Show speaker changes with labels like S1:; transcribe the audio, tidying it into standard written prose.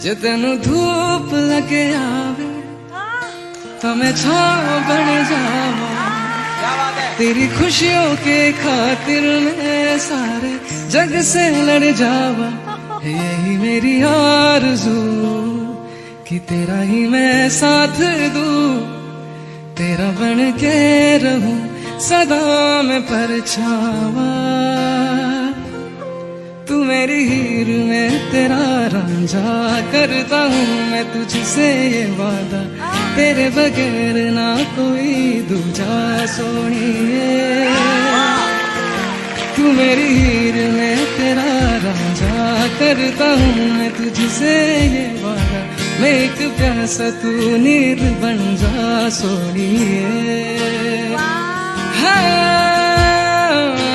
S1: जे तेनू धूप लगे आवे तो मैं छाँव बन जावा। तेरी खुशियों के खातिर मैं सारे जग से लड़ जावा। यही मेरी आरज़ू कि तेरा ही मैं साथ दूं, तेरा बन के रहूं सदा मैं परछावा। तू मेरी हीर में तेरा रांझा, करता हूँ मैं तुझसे ये वादा, तेरे बगैर ना कोई दूजा सोनिए। तू मेरी हीर में तेरा रांझा, करता हूँ मैं तुझसे ये वादा, मैं एक प्यासा तू नीर बन जा सोनिए। हाँ